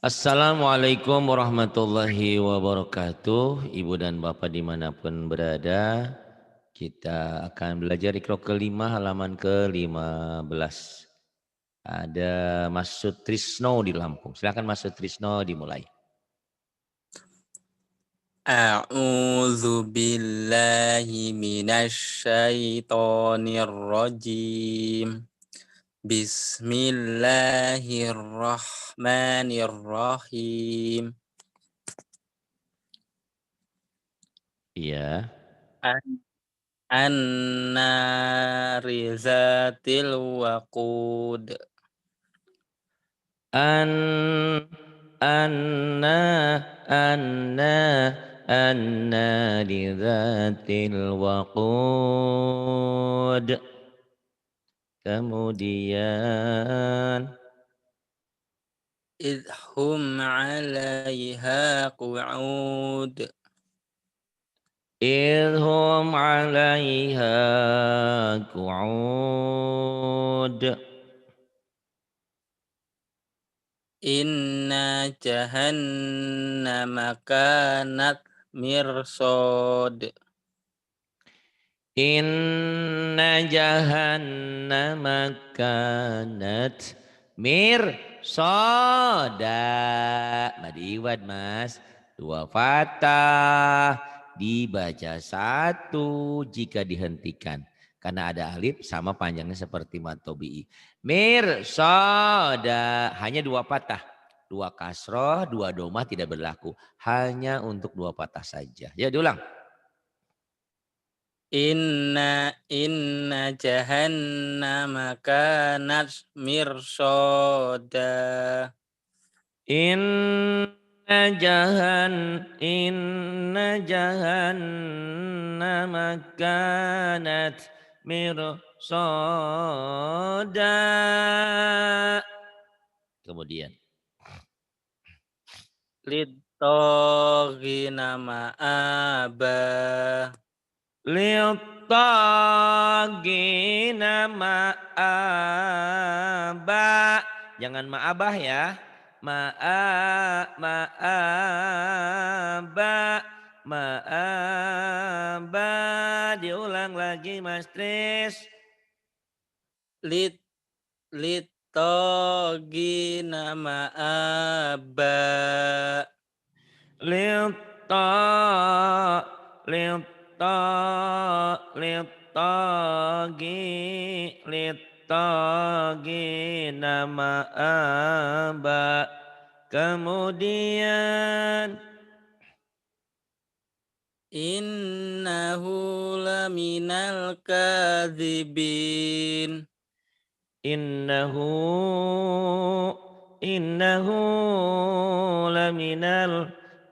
Assalamualaikum warahmatullahi wabarakatuh. Ibu dan bapak dimanapun berada, kita akan belajar Iqra kelima halaman ke-15. Ada Mas Sutrisno di Lampung. Silakan Mas Sutrisno dimulai. A'udzu billahi minasy syaithanir rajim. Bismillahirrahmanirrahim. Iya. An-nari zatil waqud. An anna anna anna lidzatil waqud. Kemudian Idhum 'alaiha qu'ud. idhum 'alaiha qu'ud. Inna jahannama kanat mirsad. Inna jahannama kanat mirsada. Madi iwad mas. Dua fatah. Dibaca satu jika dihentikan. Karena ada alif sama panjangnya seperti matobi'i. Mirsada. Hanya dua patah. Dua kasroh, dua domah tidak berlaku. Hanya untuk dua patah saja. Ya diulang. Inna jahannama kanat mirsada. Inna jahannama kanat mirsada. Kemudian Littaghina ma'aba. Littagina ma'aba. Jangan ma'abah ya. Ma'aba. Ma'aba. Diulang lagi Mas Tris. Littaghina ma'aba. Litta. Litta. Littagina ma'aba. Kemudian Innahu laminal kadzibin. innahu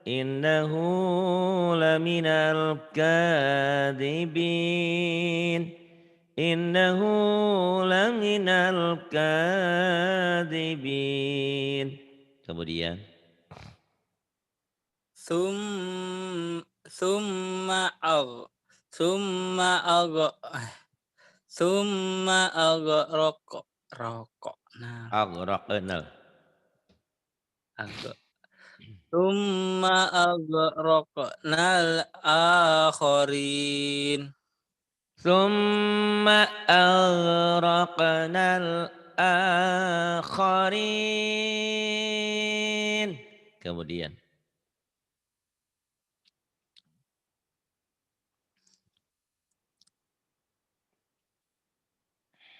innahu laminal kadhibin. Innahu laminal kadhibin. Kemudian Summa rokok. Nah, aghraqnal. agak. Summa aghraqnal akharin. Tsumma aghraqnal akharin. Kemudian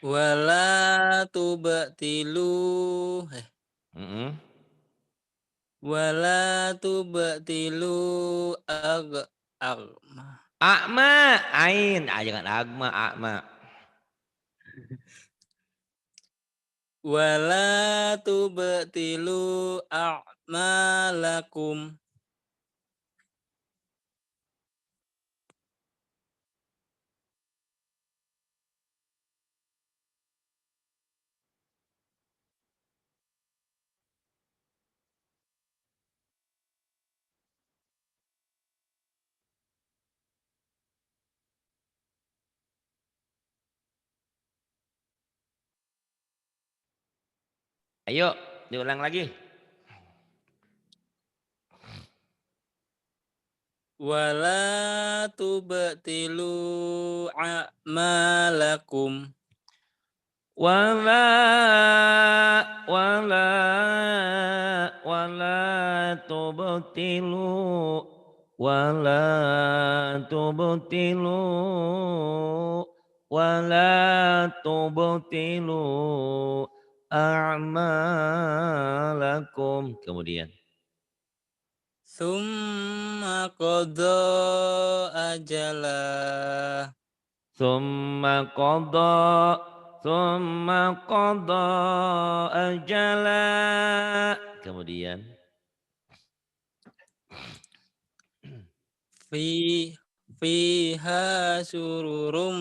Wala tubtilu mm-mm. wala tubtilu agma. A'ma ain. Jangan agma a'ma. Wala tubtilu a'malakum. Ayo diulang lagi. wala tubtilu a'malakum. Wala wala wala tubtilu wala tubtilu wala tubtilu a'malakum. Kemudian Summa qada ajalah. summa qada summa qada ajala. Kemudian Fi fiha sururum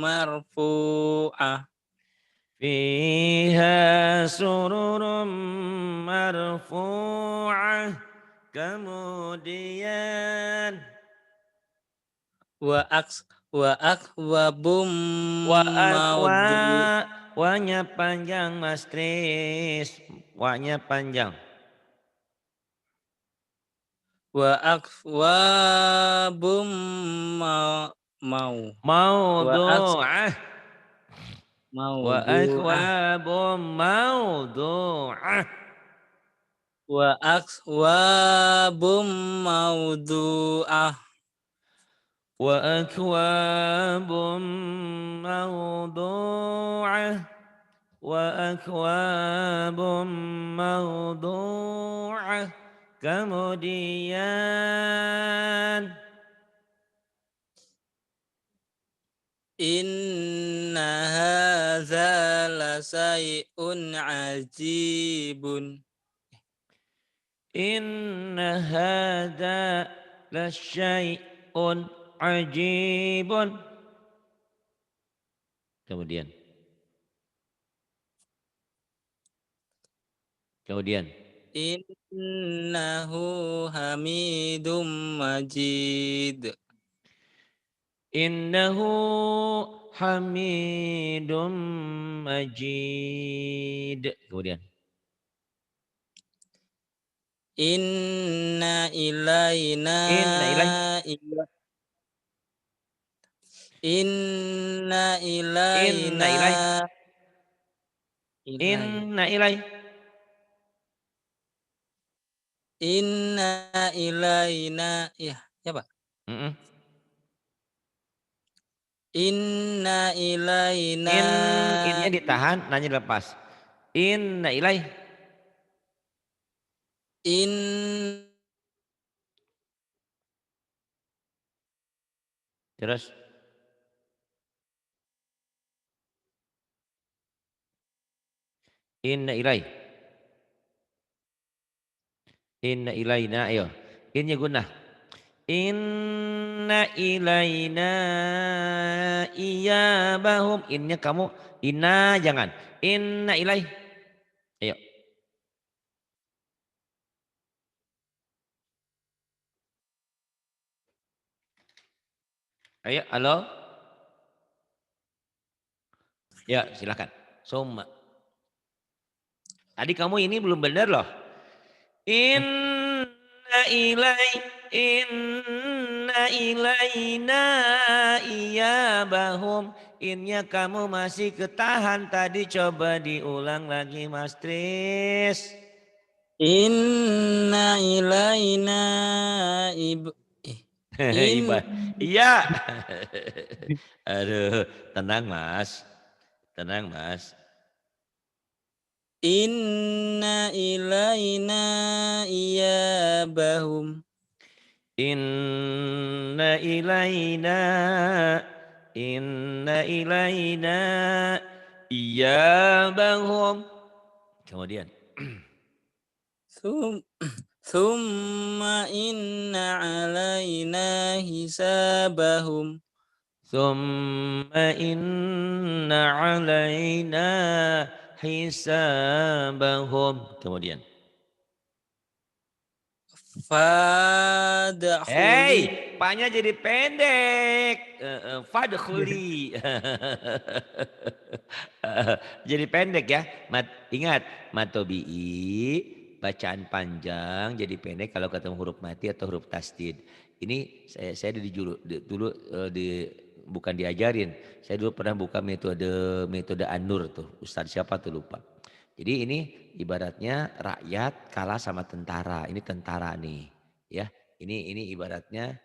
marfu'ah. fiha sururum marfu'ah. Kemudian Wa akwabum wa akwa maudu. wanya panjang Mas Kris, wanya panjang. Wa akwabum mau. Wa aks Maudu'ah wa maudu'ah. akwabum maudu'ah Wa akwabum maudu'ah. wa akwabum maudu'ah wa akwabum maudu'ah. Kemudian Inna hadza lasai'un ajibun. inna hadza lasyai'un ajibun. Kemudian Innahu hamidum majid. innahu hamidum majid. Kemudian Inna ilaina inna ilai iya- Inna inna ilaina ilai ilai. inna ilai Inna ilaina ya, ya Pak. Mm-mm. Inna ilaina Innya ditahan, nanya dilepas. Inna ilai. in Terus inna ilai. Inna ilaina ayo. Innya gunnah. Inna ilaina iyabahum. Innya kamu inna jangan. Inna ilai. Ayo. Ayo, halo. Ya, silakan. Summa. Tadi kamu ini belum benar loh. Inna ilai inna ilaina iyabahum. Innya kamu masih ketahan tadi, coba diulang lagi Mas Tris. inna ilaina ib eh, in Iba. Iya. Aduh, tenang Mas. Tenang Mas. inna ilaina iyabahum. Inna ilaina inna ilaina iyabahum. Kemudian Sum Summa inna alaina hisabahum. summa inna alaina hisabahum. Kemudian Fadkhuli. hey, paknya jadi pendek. Fadkhuli. Jadi pendek ya. Ingat, matobi'i bacaan panjang jadi pendek kalau ketemu huruf mati atau huruf tasdid. Ini saya dulu bukan diajarin. Saya dulu pernah buka metode An-Nur tuh. Ustadz siapa tuh lupa. Jadi ini ibaratnya rakyat kalah sama tentara. Ini tentara nih, ya. Ini ibaratnya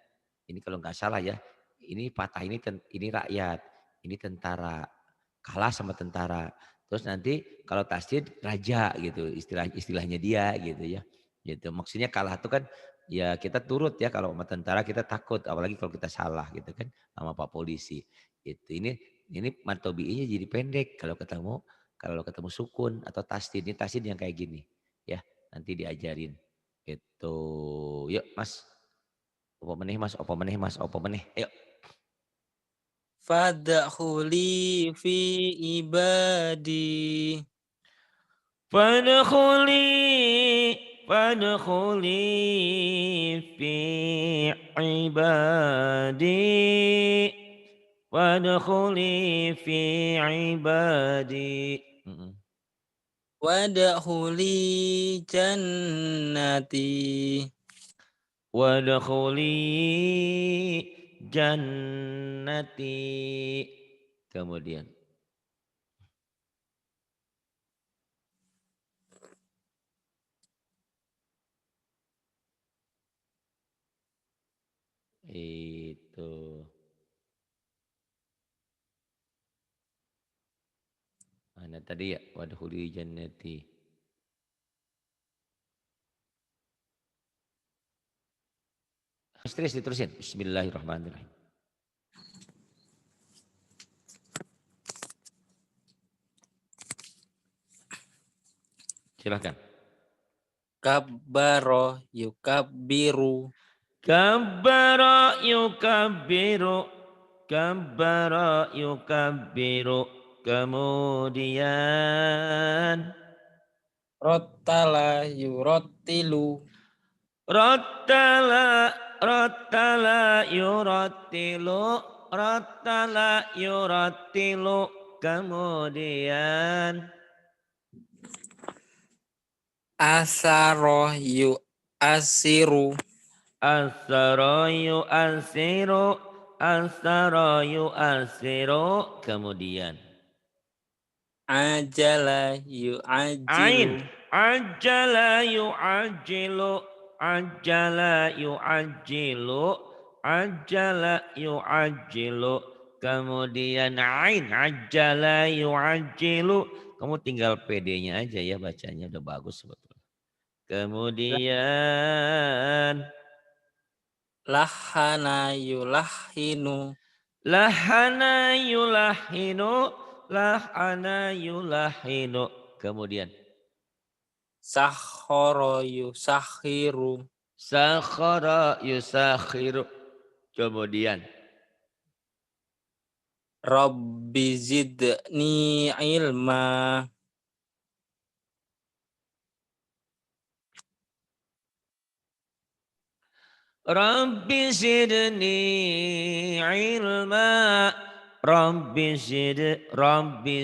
ini kalau nggak salah ya. Ini patah ini rakyat, ini tentara kalah sama tentara. Terus nanti kalau tasdid raja gitu istilahnya dia gitu ya. Gitu. Maksudnya kalah itu kan ya kita turut ya kalau sama tentara kita takut apalagi kalau kita salah gitu kan sama Pak polisi. Itu ini matobi'inya jadi pendek kalau ketemu sukun atau tasdid. Ini tasdid yang kayak gini ya. Nanti diajarin. Itu. Yuk Mas. Opo meneh Mas, opo meneh Mas, opo meneh. Ayo. Fadkhuli fi ibadi. Fadkhuli fi ibadi. Fadkhuli fi ibadi. Wadkhuli jannati. Wadkhuli jannati. Kemudian. Itu. Mana tadi ya? Wadkhuli jannati. Terus diterusin. Bismillahirrahmanirrahim. Silahkan. Kabbaro yukabbiru. Kabbara yukabbiru. Kabbara yukabbiru. Kemudian. Rottala yurottilu. Rottala yurattilu. Rottala yurattilu. Kemudian. Asaro yu'asiru. Asara yu'asiru. Asara yu'asiru. Kemudian. Ajala Ain. yu'ajilu. Ajala yu'ajilu. Ajala yu'ajilu. Ajala yu'ajilu. Kemudian ain. Ajala yu'ajilu. Kamu tinggal PD-nya aja ya bacanya udah bagus sebetulnya. Kemudian. Lahana yulahinu. Lahana yulahinu. Lahana yulahinu. Kemudian. Sakhoro yusakhiru. Sakhara yusakhiru. Kemudian. Rabbi zidni ilma. Rabbi zidni ilma. Rabbi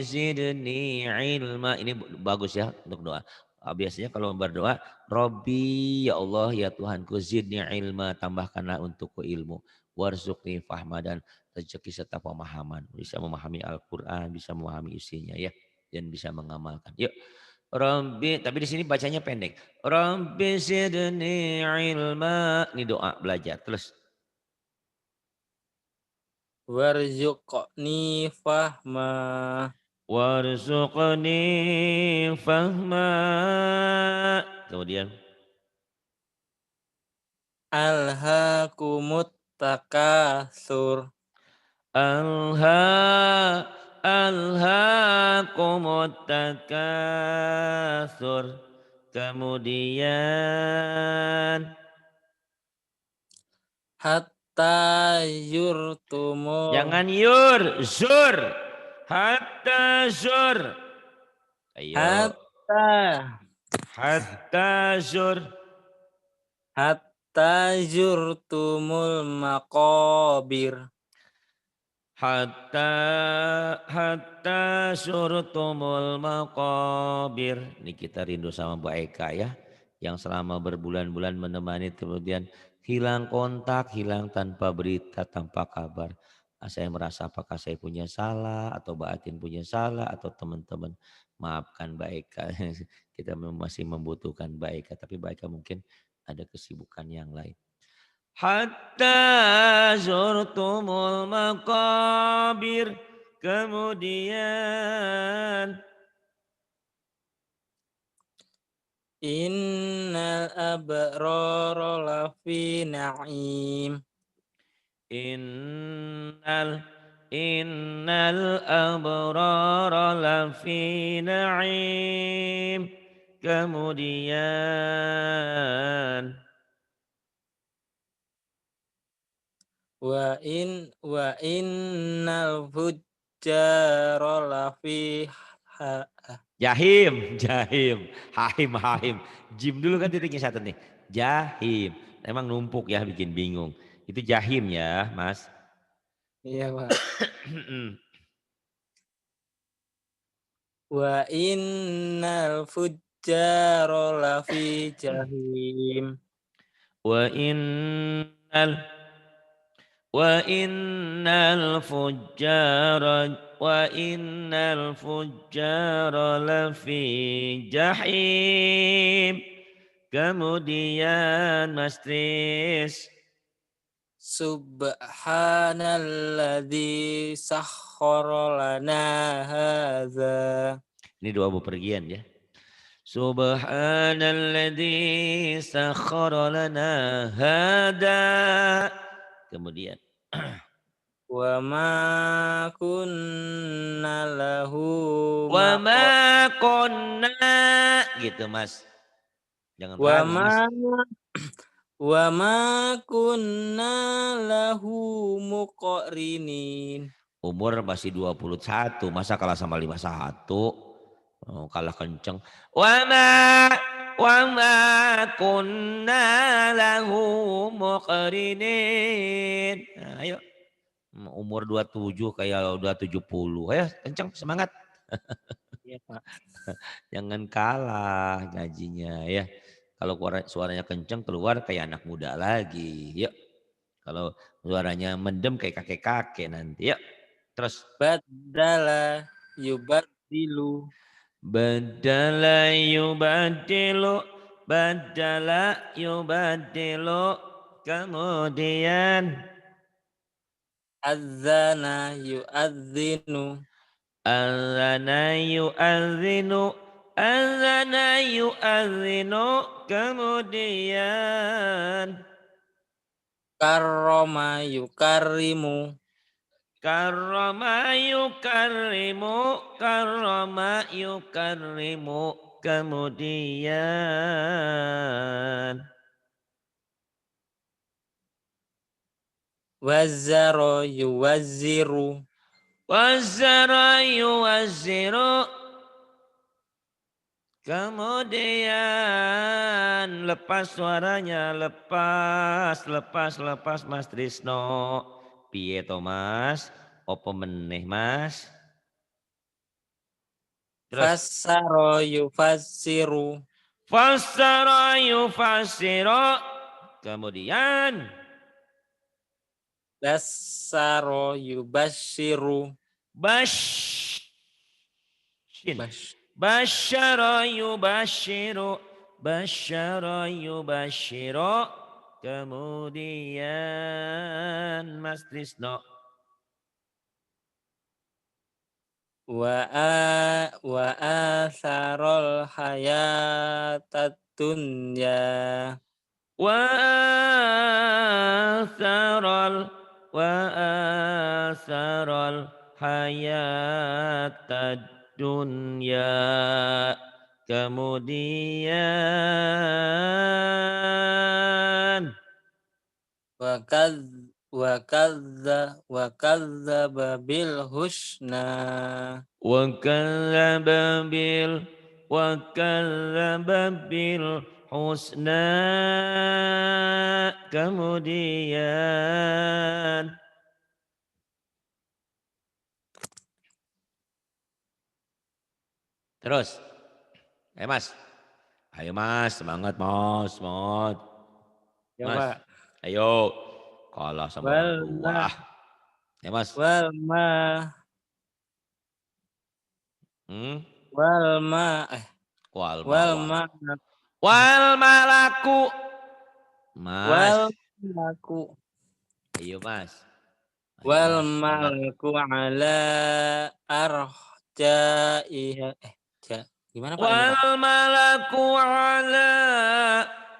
zidni ilma. Ini bagus ya untuk doa. Biasanya kalau berdoa, Rabbi ya Allah ya Tuhanku zidni ilma, tambahkanlah untukku ilmu. Warzuqni fahma, dan rezeki serta pemahaman. Bisa memahami Al-Quran, bisa memahami isinya ya. Dan bisa mengamalkan. Yuk. Rabbi, tapi di sini bacanya pendek. Rabbi zidni ilma. Ini doa belajar. Terus. Warzuqni fahma. Warzuqni fahma. Kemudian. Alhaakumut takatsur. Alhaakumut takatsur. Kemudian. Hatta yurtumul. Jangan zur. Hatta zur. Ayo. Hatta zur. Hatta yurtumul maqabir. Hatta surtumul maqabir. Ini kita rindu sama Bu Eka ya. yang selama berbulan-bulan menemani kemudian hilang kontak, hilang tanpa berita, tanpa kabar. Saya merasa apakah saya punya salah atau Mbak Atin punya salah atau teman-teman maafkan Mbak Eka. Kita masih membutuhkan Mbak Eka tapi Mbak Eka mungkin ada kesibukan yang lain. Hatta zurtumul maqabir. Kemudian Innal abrara lafi na'im. innal innal abrara lafi na'im. Kemudian Wa innal fujjara lafi ha, Jahim, Jahim, Hahim, Hahim. Jim dulu kan titiknya satu nih. Jahim. Emang numpuk ya bikin bingung. Itu Jahim ya, Mas. iya Pak. Wa innal fujjara lafi jahim. Wa innal wa innal fujjara wa innal fujjara lafi jahim. Kemudian Mas Tris. Subhanalladzi sakhkhara lana hadza. Ini doa bepergian ya. Subhanalladzi sakhkhara lana hada. Kemudian Wa ma kunna lahu wa ma konna gitu Mas. Jangan wa ragu ma Mas. wa ma kunna lahu muqrinin. Umur masih 21, masa kalah sama 51? Oh, kalah kenceng. Wa ma kunna lahu muqrinin. Nah, ayo. Umur 27 kayak udah 70. Ayo kenceng semangat. Iya, Pak. Jangan kalah gajinya ya. Kalau suaranya kenceng keluar kayak anak muda lagi. Yuk. Kalau suaranya mendem kayak kakek-kakek nanti. Yuk. Terus. Badala yubaddilu. Badala yubadilu. Badala yubadilu. Kemudian. Adzana yu'adzinu. Adzana yu'adzinu. Adzana yu'adzinu. Kemudian. Karrama yukarrimu. Karrama yukarrimu. Karrama yukarrimu. Kemudian. Wazzara yuwazziru. Wazzara yuwazziru. Kemudian lepas suaranya, lepas Mas Trisno. Piye to Mas? Opo meneh Mas? Terus. Fassara yufassiru. Fassara yufassiru. Kemudian. Bassara yubashiru. Bashin. Bash. Basyara yubashiru. Basyara yubashiru. Kemudian Mas Trisno. Wa atharul hayatad dunya. Wa atharal hayatad dunya. Kemudian Wa kadzdzaba bil husna. wa kadzdzaba bil husna. Kemudian terus. Mas. Ayo Mas, semangat Mas, semangat. Ya Mas, Pak. ayo. Kalah sama orang Wal tua. ma Ya Mas. wal ma Hmm? wal ma Wal wal mawal. ma Wal malaku. Mas, wal malaku ayo Mas. Ayo wal Mas, semangat. malaku ala arjaiha gimana Pak ini Pak? Wal malaku ala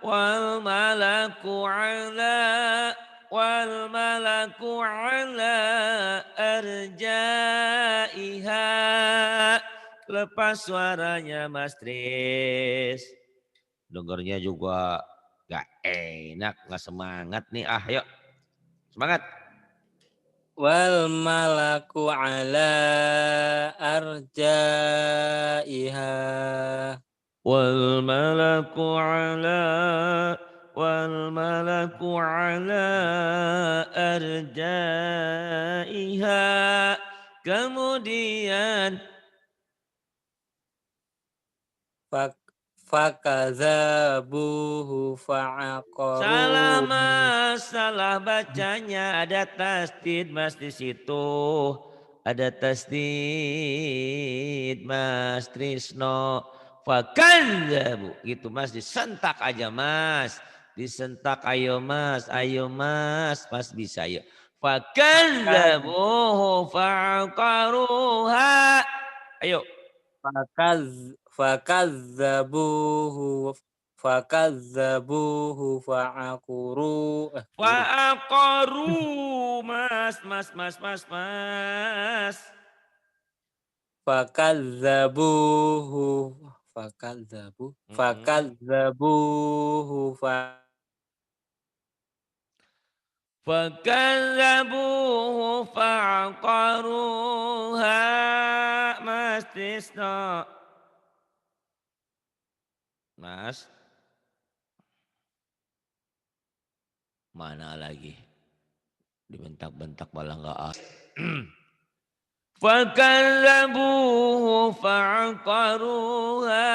wal malaku ala wal malaku ala arjaiha. Lepas suaranya Mas Tris. Dengarnya juga gak enak, gak semangat nih. Ah, yuk. Semangat. Wal malaku ala arjaiha والملك على والملك على أرجائها. Kemudian fak fakadzabuhu salah fa'aqaru mas, salah bacanya, ada tasdid mas di situ. Ada tasdid mas Trisno. Fakadzabu gitu mas, disentak aja mas. Disentak ayo mas, mas bisa yuk. Fakadzabuhu fa'aqaruha. Ayo. fakadzabuhu fa'aquru buru Fa'aqaru mas, mas, mas, mas, mas. fakadzabuhu Mm-mm. fakadzabuhu Fakadzabuhu fa'aqaruha. Mas Tisno. Mas, mana lagi? Dibentak-bentak malah nggak ada. Fakadzabuhu fa'aqaruha.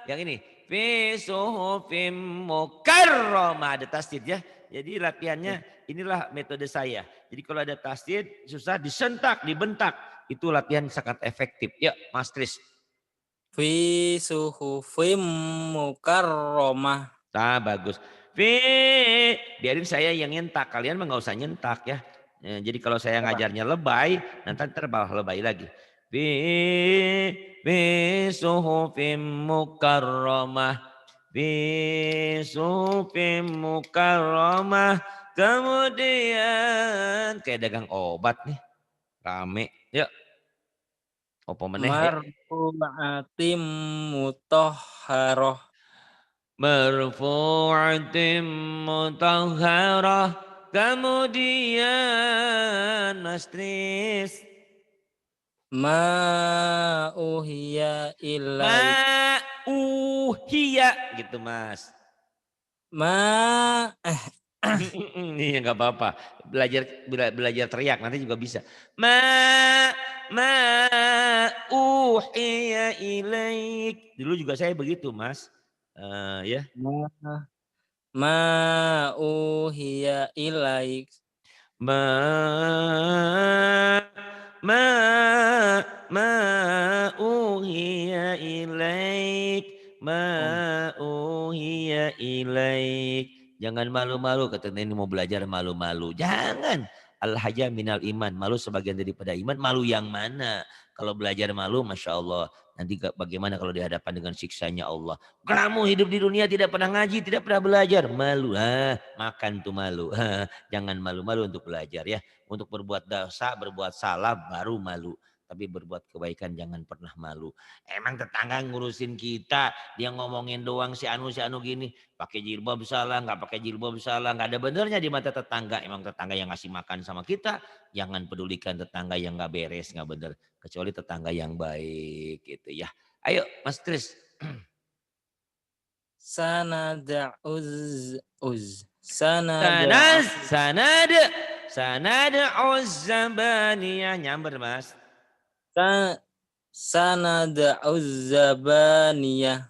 Yang ini. Fi suhufim mukarramah. Ada tasdid ya. Jadi latihannya inilah metode saya. Jadi kalau ada tasdid susah disentak, dibentak. Itu latihan sangat efektif. Ya Mas Tris. fi suhufim mukarramah Nah bagus. Fi. Biarin saya yang nyentak. Kalian mah nggak usah nyentak ya. Jadi kalau saya ngajarnya lebay, nanti terbawah lebay lagi. Fi suhufim mukarramah. Fi suhufim mukarramah. Kemudian kayak dagang obat nih. Rame. Yuk. Apa meneh ya? marfu'atim mutahharah Marfu'atim mutahharah. Kemudian Mas Tris. ma uhiya ilai Ma'uhiya gitu Mas. ma Iya nggak apa-apa. Belajar teriak nanti juga bisa. Ma uhiya ilaik. Dulu juga saya begitu Mas. Ya. ma ma uhiya ilaik Ma ma ma uhiya ilaik. Ma uhiya ilaik. Jangan malu-malu kata ini mau belajar malu-malu. Jangan. Al-haja minal iman. Malu sebagian daripada iman. Malu yang mana? Kalau belajar malu Masya Allah. Nanti bagaimana kalau dihadapan dengan siksanya Allah. Kamu hidup di dunia tidak pernah ngaji, tidak pernah belajar. Malu. Makan tuh malu. Jangan malu-malu untuk belajar ya. Untuk berbuat dosa, berbuat salah baru malu. Tapi berbuat kebaikan jangan pernah malu. Emang tetangga ngurusin kita. Dia ngomongin doang si anu gini. Pakai jilbab salah, nggak pakai jilbab salah. Nggak ada benernya di mata tetangga. Emang tetangga yang ngasih makan sama kita. Jangan pedulikan tetangga yang nggak beres, nggak bener. Kecuali tetangga yang baik gitu ya. Ayo Mas Kris. sanada Sanada uzzabaniyah. Nyamber Mas. sanada uzzabaniyah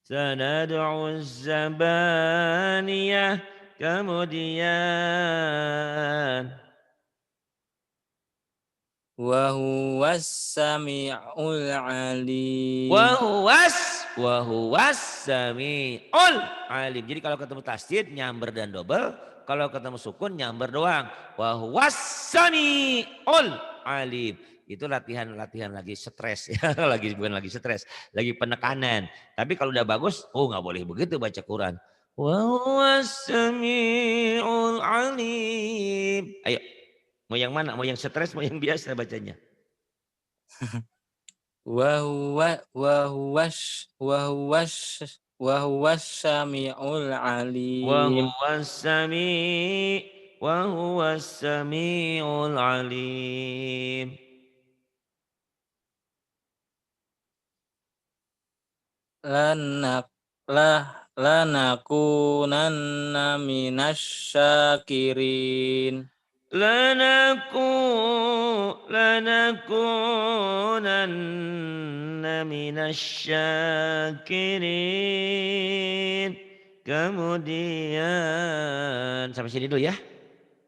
Sanad'u zabaniyah. Kemudian wa huwas samiul alim. Wahuwas sami'ul alim. Jadi kalau ketemu tasdid nyamber dan double. Kalau ketemu sukun nyamber doang. Wahuwas sami'ul alim. Itu latihan lagi stres ya. Lagi bukan lagi stres, lagi penekanan. Tapi kalau udah bagus, oh nggak boleh begitu baca Quran. Wahuwas sami'ul alim. Ayo, mau yang mana? Mau yang stres, mau yang biasa bacanya? Wa huwas samiul alim. Wahuwas sami' wahuwas sami'ul alim. Lanak lanakunanna minasyakirin. Lanakunanna minasyakirin. Kemudian sampai sini dulu ya.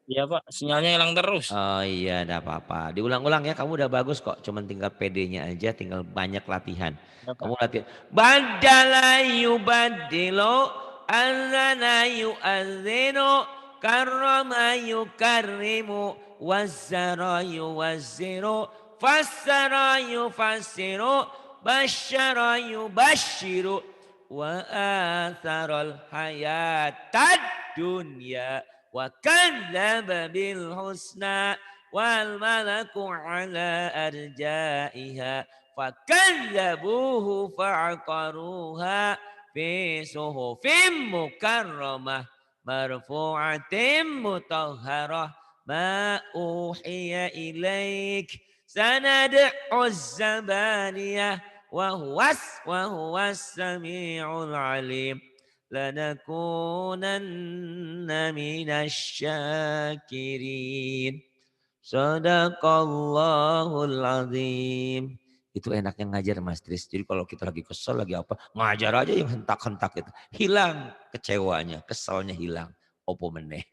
Ya Pak, sinyalnya hilang terus. Oh iya, enggak apa-apa. Diulang-ulang ya, kamu udah bagus kok. Cuman tinggal PD-nya aja, tinggal banyak latihan. Ya, Pak. Kamu latihan. Badala yubadilu, azana yu'adzinu, karrama yukarrimu, wazzara yuwazziru, fassara yufassiru, basyara yubasyiru, wa atharal hayatad dunya. Wa kadzdzaba bil husna wal malaku ala arjaiha fakadzabuhu fa'aqaruha fi suhufim mukarramah marfu'atim mutahharah ma uhiya ilaik sanad'u zabaniyah wa huwas sami'ul alim. Lanakunanna minasyakirin. Sadaqallahul azim. Itu enaknya ngajar Mas Tris. Jadi kalau kita lagi kesel, lagi apa, ngajar aja yang hentak-hentak itu. Hilang kecewanya, keselnya hilang. Opo meneh.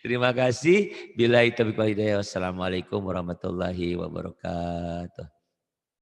Terima kasih. Billahi taufiq wal hidayah. Wassalamualaikum warahmatullahi wabarakatuh.